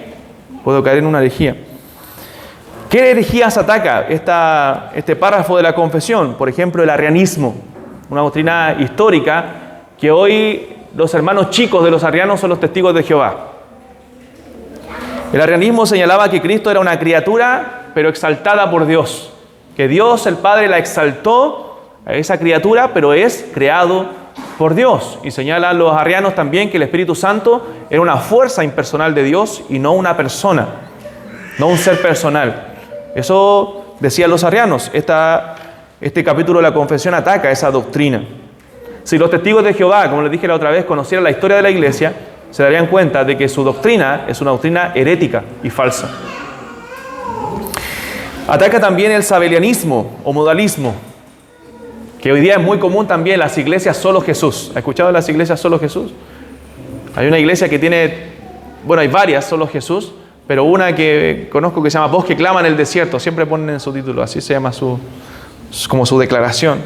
Puedo caer en una herejía. ¿Qué herejías ataca este párrafo de la confesión? Por ejemplo, el arrianismo, una doctrina histórica que hoy los hermanos chicos de los arrianos son los testigos de Jehová. El arrianismo señalaba que Cristo era una criatura, pero exaltada por Dios. Que Dios, el Padre, la exaltó a esa criatura, pero es creado por Dios. Y señalan los arrianos también que el Espíritu Santo era una fuerza impersonal de Dios y no una persona, no un ser personal. Eso decían los arrianos. Este capítulo de la confesión ataca esa doctrina. Si los testigos de Jehová, como les dije la otra vez, conocieran la historia de la iglesia, se darían cuenta de que su doctrina es una doctrina herética y falsa. Ataca también el sabelianismo o modalismo, que hoy día es muy común también en las iglesias Solo Jesús. ¿Ha escuchado de las iglesias Solo Jesús? Hay una iglesia que tiene, hay varias Solo Jesús, pero una que conozco que se llama Voz que clama en el desierto. Siempre ponen en su título, así se llama como su declaración.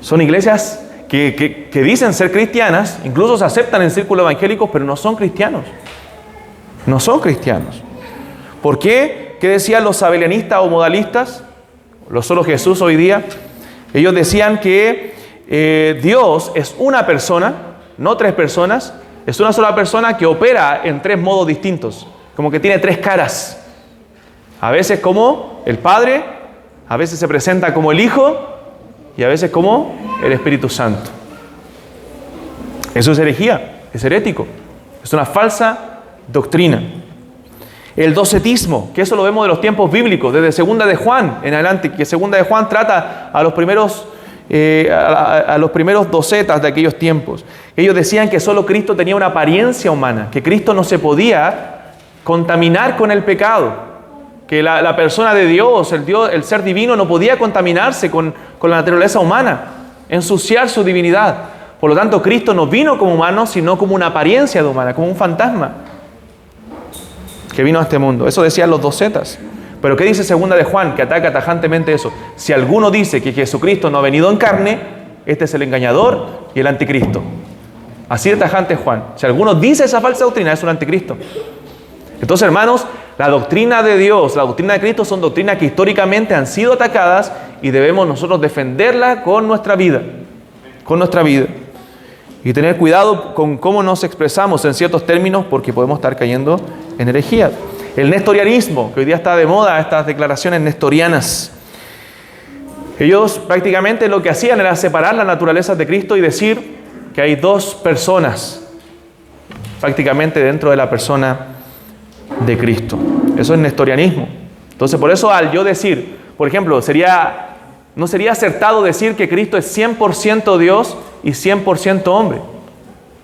Son iglesias que dicen ser cristianas, incluso se aceptan en círculos evangélicos, pero no son cristianos. No son cristianos. ¿Por qué? ¿Qué decían los sabelianistas o modalistas? Los Solo Jesús hoy día. Ellos decían que Dios es una persona, no tres personas. Es una sola persona que opera en tres modos distintos. Como que tiene tres caras. A veces como el Padre, a veces se presenta como el Hijo y a veces como el Espíritu Santo. Eso es herejía, es herético, es una falsa doctrina. El docetismo, que eso lo vemos de los tiempos bíblicos, desde Segunda de Juan en adelante, que Segunda de Juan trata a los primeros docetas de aquellos tiempos. Ellos decían que solo Cristo tenía una apariencia humana, que Cristo no se podía contaminar con el pecado, que la persona de Dios, el ser divino, no podía contaminarse con la naturaleza humana, ensuciar su divinidad. Por lo tanto, Cristo no vino como humano, sino como una apariencia de humana, como un fantasma que vino a este mundo. Eso decían los docetas. Pero ¿qué dice Segunda de Juan? Que ataca tajantemente eso. Si alguno dice que Jesucristo no ha venido en carne, este es el engañador y el anticristo. Así de tajante Juan. Si alguno dice esa falsa doctrina, es un anticristo. Entonces, hermanos, la doctrina de Dios, la doctrina de Cristo son doctrinas que históricamente han sido atacadas y debemos nosotros defenderla con nuestra vida. Con nuestra vida. Y tener cuidado con cómo nos expresamos en ciertos términos porque podemos estar cayendo en herejía. El nestorianismo, que hoy día está de moda, estas declaraciones nestorianas. Ellos prácticamente lo que hacían era separar las naturalezas de Cristo y decir que hay dos personas prácticamente dentro de la persona de Cristo. Eso es nestorianismo. Entonces, por eso al yo decir, por ejemplo, no sería acertado decir que Cristo es 100% Dios y 100% hombre.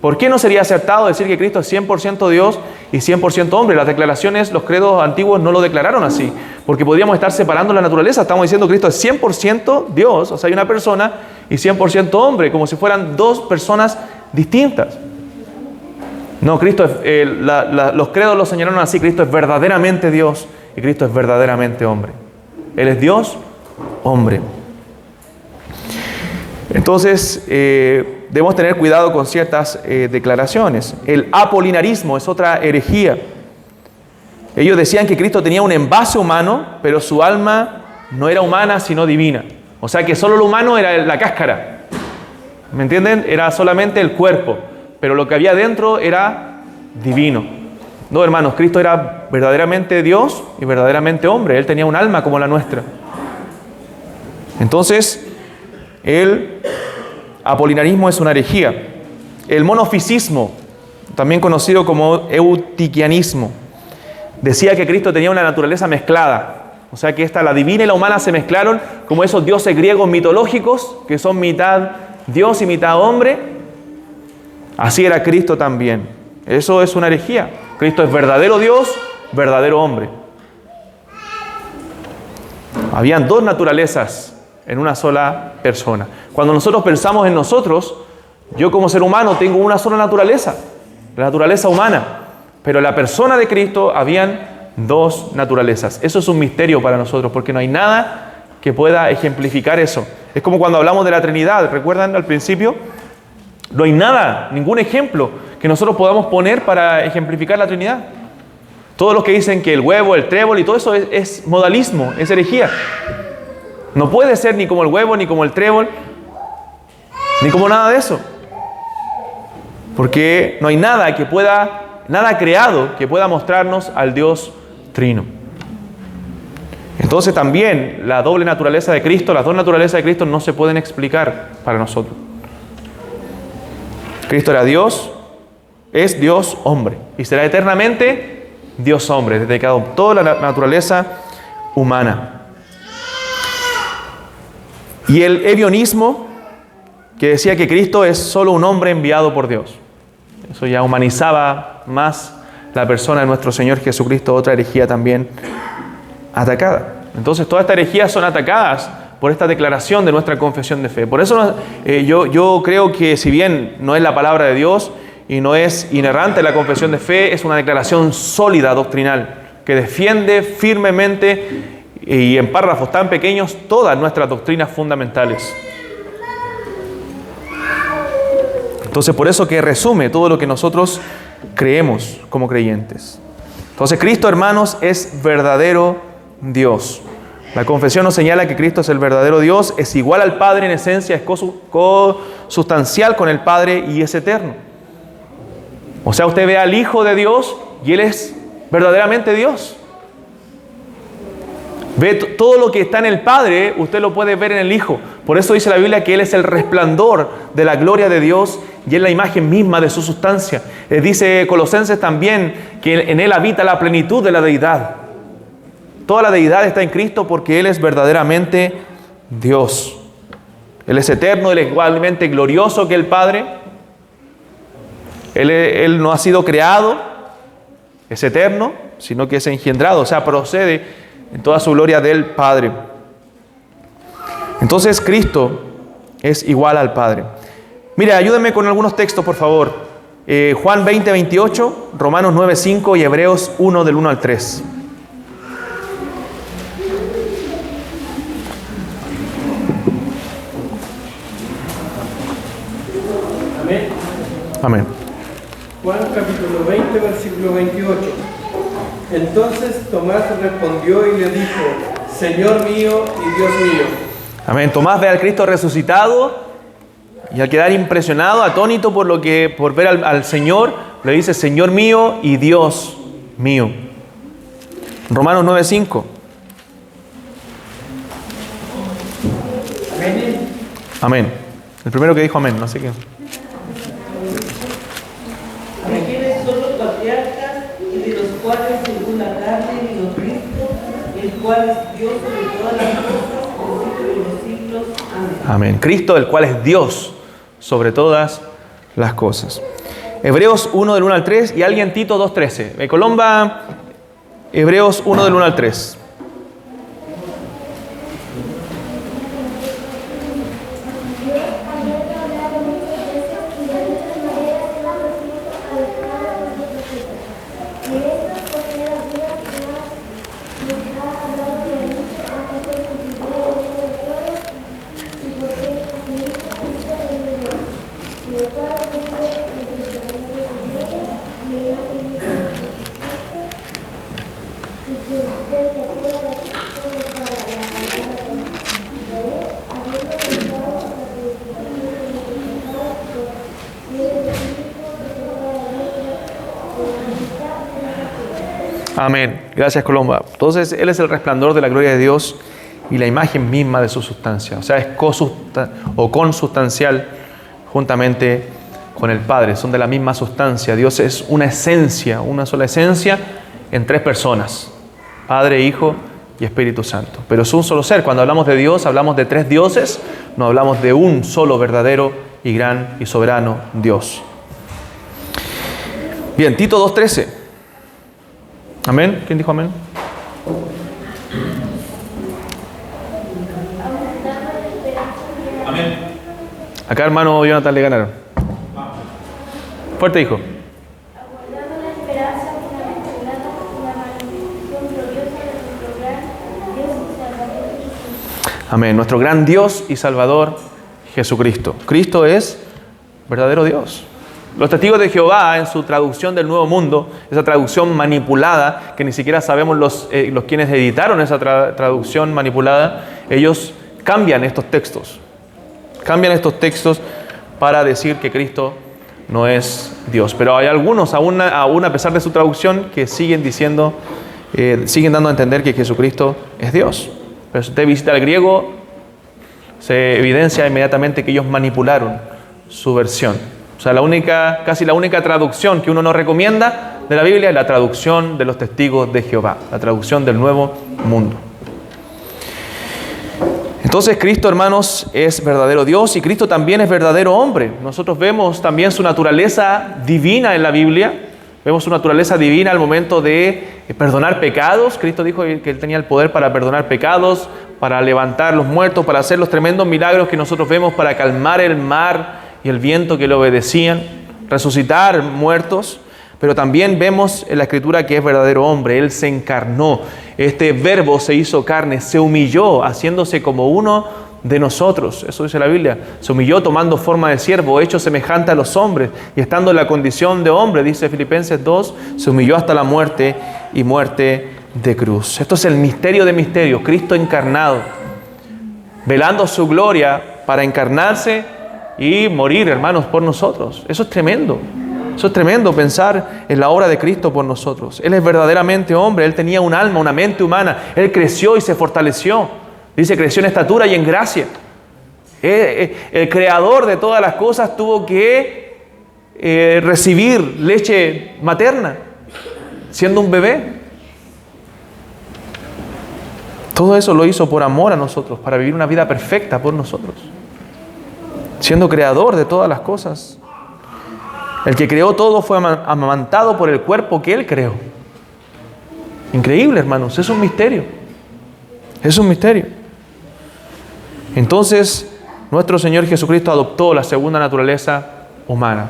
¿Por qué no sería acertado decir que Cristo es 100% Dios y 100% hombre? Las declaraciones, los credos antiguos no lo declararon así, porque podríamos estar separando la naturaleza. Estamos diciendo que Cristo es 100% Dios, o sea, hay una persona, y 100% hombre, como si fueran dos personas distintas. No, Cristo los credos lo señalaron así: Cristo es verdaderamente Dios y Cristo es verdaderamente hombre. Él es Dios, hombre. Entonces, debemos tener cuidado con ciertas declaraciones. El apolinarismo es otra herejía. Ellos decían que Cristo tenía un envase humano, pero su alma no era humana, sino divina. O sea que solo lo humano era la cáscara. ¿Me entienden? Era solamente el cuerpo, pero lo que había dentro era divino. No, hermanos, Cristo era verdaderamente Dios y verdaderamente hombre. Él tenía un alma como la nuestra. Entonces, el apolinarismo es una herejía. El monofisismo, también conocido como eutiquianismo, decía que Cristo tenía una naturaleza mezclada. O sea que la divina y la humana se mezclaron como esos dioses griegos mitológicos que son mitad Dios y mitad hombre. Así era Cristo también. Eso es una herejía. Cristo es verdadero Dios, verdadero hombre. Habían dos naturalezas en una sola persona. Cuando nosotros pensamos en nosotros, yo como ser humano tengo una sola naturaleza, la naturaleza humana. Pero en la persona de Cristo habían dos naturalezas. Eso es un misterio para nosotros, porque no hay nada que pueda ejemplificar eso. Es como cuando hablamos de la Trinidad. ¿Recuerdan al principio? No hay nada, ningún ejemplo que nosotros podamos poner para ejemplificar la Trinidad. Todos los que dicen que el huevo, el trébol y todo eso es modalismo, es herejía. No puede ser ni como el huevo, ni como el trébol, ni como nada de eso. Porque no hay nada creado que pueda mostrarnos al Dios Trino. Entonces también la doble naturaleza de Cristo, las dos naturalezas de Cristo no se pueden explicar para nosotros. Cristo era Dios, es Dios hombre y será eternamente Dios hombre, desde que adoptó la naturaleza humana. Y el evionismo, que decía que Cristo es solo un hombre enviado por Dios. Eso ya humanizaba más la persona de nuestro Señor Jesucristo, otra herejía también atacada. Entonces todas estas herejías son atacadas por esta declaración de nuestra confesión de fe. Por eso yo creo que si bien no es la palabra de Dios y no es inerrante la confesión de fe, es una declaración sólida doctrinal que defiende firmemente y en párrafos tan pequeños todas nuestras doctrinas fundamentales. Entonces por eso que resume todo lo que nosotros creemos como creyentes. Entonces Cristo, hermanos, es verdadero Dios. La confesión nos señala que Cristo es el verdadero Dios, es igual al Padre en esencia, es consustancial con el Padre y es eterno. O sea, usted ve al Hijo de Dios y Él es verdaderamente Dios. Ve todo lo que está en el Padre, usted lo puede ver en el Hijo. Por eso dice la Biblia que Él es el resplandor de la gloria de Dios y es la imagen misma de su sustancia. Dice Colosenses también que en Él habita la plenitud de la deidad. Toda la deidad está en Cristo porque Él es verdaderamente Dios. Él es eterno, Él es igualmente glorioso que el Padre. Él no ha sido creado, es eterno, sino que es engendrado, o sea, procede en toda su gloria del Padre. Entonces Cristo es igual al Padre. Mire, ayúdenme con algunos textos, por favor. Juan 20, 28, Romanos 9, 5 y Hebreos 1 del 1 al 3. Amén. Amén. Juan capítulo 20, versículo 28. Entonces Tomás respondió y le dijo: Señor mío y Dios mío. Amén. Tomás ve al Cristo resucitado y al quedar impresionado, atónito por ver al Señor, le dice: Señor mío y Dios mío. Romanos 9, 5. Amén. Amén. El primero que dijo amén, no sé qué. ¿De quiénes son los patriarcas y de los cuales según la carne vino Cristo, el cual es Dios sobre todas las cosas, por los siglos de los siglos? Amén. Amén. Cristo, el cual es Dios sobre todas las cosas. Hebreos 1 del 1 al 3 y alguien Tito 2:13. Colomba, Hebreos 1 del 1 al 3. Amén. Gracias, Colomba. Entonces, Él es el resplandor de la gloria de Dios y la imagen misma de su sustancia. O sea, es consustancial juntamente con el Padre. Son de la misma sustancia. Dios es una esencia, una sola esencia en tres personas. Padre, Hijo y Espíritu Santo. Pero es un solo ser. Cuando hablamos de Dios, hablamos de tres dioses. No hablamos de un solo verdadero y gran y soberano Dios. Bien, Tito 2:13. Amén. ¿Quién dijo amén? Amén. Acá, hermano Jonathan, le ganaron. Fuerte, hijo. Aguardando la esperanza bienaventurada y la manifestación gloriosa de nuestro gran Dios y Salvador Jesucristo. Amén. Nuestro gran Dios y Salvador Jesucristo. Cristo es verdadero Dios. Los testigos de Jehová, en su traducción del Nuevo Mundo, esa traducción manipulada, que ni siquiera sabemos los quienes editaron esa traducción manipulada, ellos cambian estos textos. Cambian estos textos para decir que Cristo no es Dios. Pero hay algunos, aún a pesar de su traducción, que siguen diciendo, siguen dando a entender que Jesucristo es Dios. Pero si usted visita el griego, se evidencia inmediatamente que ellos manipularon su versión. O sea, casi la única traducción que uno no recomienda de la Biblia es la traducción de los testigos de Jehová, la traducción del Nuevo Mundo. Entonces, Cristo, hermanos, es verdadero Dios y Cristo también es verdadero hombre. Nosotros vemos también su naturaleza divina en la Biblia. Vemos su naturaleza divina al momento de perdonar pecados. Cristo dijo que Él tenía el poder para perdonar pecados, para levantar los muertos, para hacer los tremendos milagros que nosotros vemos, para calmar el mar y el viento que le obedecían, resucitar muertos. Pero también vemos en la Escritura que es verdadero hombre. Él se encarnó. Este verbo se hizo carne, se humilló, haciéndose como uno de nosotros. Eso dice la Biblia. Se humilló tomando forma de siervo, hecho semejante a los hombres. Y estando en la condición de hombre, dice Filipenses 2, se humilló hasta la muerte y muerte de cruz. Esto es el misterio de misterios. Cristo encarnado, velando su gloria para encarnarse y morir, hermanos, por nosotros. Eso es tremendo. Eso es tremendo, pensar en la obra de Cristo por nosotros. Él es verdaderamente hombre. Él tenía un alma, una mente humana. Él creció y se fortaleció. Dice, creció en estatura y en gracia. El creador de todas las cosas tuvo que recibir leche materna, siendo un bebé. Todo eso lo hizo por amor a nosotros, para vivir una vida perfecta por nosotros. Siendo creador de todas las cosas. El que creó todo fue amamantado por el cuerpo que Él creó. Increíble, hermanos. Es un misterio. Es un misterio. Entonces, nuestro Señor Jesucristo adoptó la segunda naturaleza humana.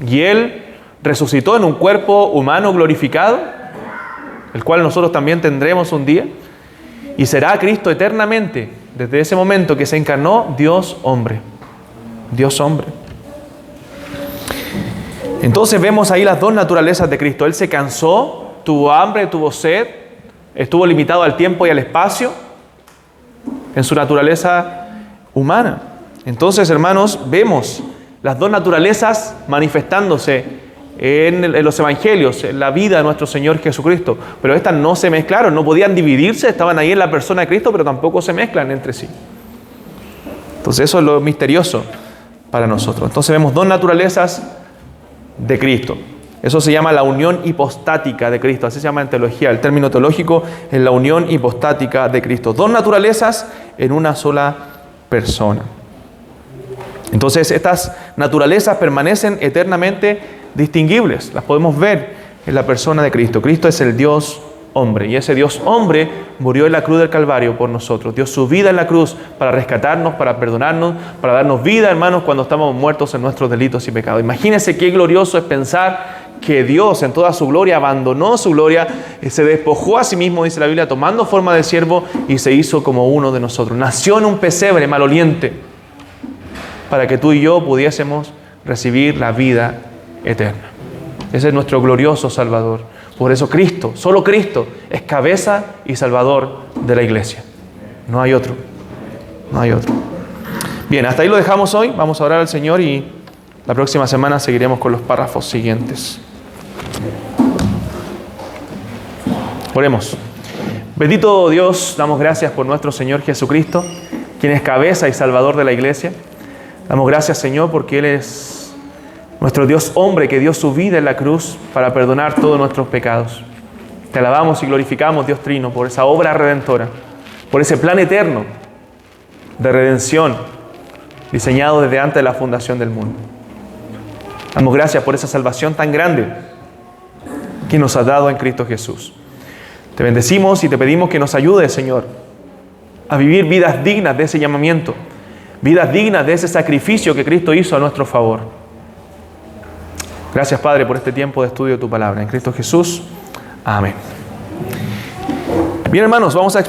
Y Él resucitó en un cuerpo humano glorificado, el cual nosotros también tendremos un día. Y será Cristo eternamente, desde ese momento que se encarnó, Dios hombre. Dios hombre. Entonces vemos ahí las dos naturalezas de Cristo. Él se cansó, tuvo hambre, tuvo sed, estuvo limitado al tiempo y al espacio en su naturaleza humana. Entonces, hermanos, vemos las dos naturalezas manifestándose en los evangelios, en la vida de nuestro Señor Jesucristo. Pero estas no se mezclaron, no podían dividirse, estaban ahí en la persona de Cristo, pero tampoco se mezclan entre sí. Entonces eso es lo misterioso para nosotros. Entonces vemos dos naturalezas de Cristo. Eso se llama la unión hipostática de Cristo. Así se llama en teología. El término teológico es la unión hipostática de Cristo. Dos naturalezas en una sola persona. Entonces estas naturalezas permanecen eternamente distinguibles. Las podemos ver en la persona de Cristo. Cristo es el Dios hombre. Y ese Dios hombre murió en la cruz del Calvario por nosotros. Dio su vida en la cruz para rescatarnos, para perdonarnos, para darnos vida, hermanos, cuando estamos muertos en nuestros delitos y pecados. Imagínense qué glorioso es pensar que Dios en toda su gloria abandonó su gloria, se despojó a sí mismo, dice la Biblia, tomando forma de siervo y se hizo como uno de nosotros. Nació en un pesebre maloliente para que tú y yo pudiésemos recibir la vida eterna. Ese es nuestro glorioso Salvador. Por eso Cristo, solo Cristo, es cabeza y salvador de la iglesia. No hay otro. No hay otro. Bien, hasta ahí lo dejamos hoy. Vamos a orar al Señor y la próxima semana seguiremos con los párrafos siguientes. Oremos. Bendito Dios, damos gracias por nuestro Señor Jesucristo, quien es cabeza y salvador de la iglesia. Damos gracias, Señor, porque Él es nuestro Dios hombre que dio su vida en la cruz para perdonar todos nuestros pecados. Te alabamos y glorificamos, Dios Trino, por esa obra redentora, por ese plan eterno de redención diseñado desde antes de la fundación del mundo. Damos gracias por esa salvación tan grande que nos has dado en Cristo Jesús. Te bendecimos y te pedimos que nos ayudes, Señor, a vivir vidas dignas de ese llamamiento, vidas dignas de ese sacrificio que Cristo hizo a nuestro favor. Gracias, Padre, por este tiempo de estudio de tu palabra. En Cristo Jesús. Amén. Bien, hermanos, vamos a exponer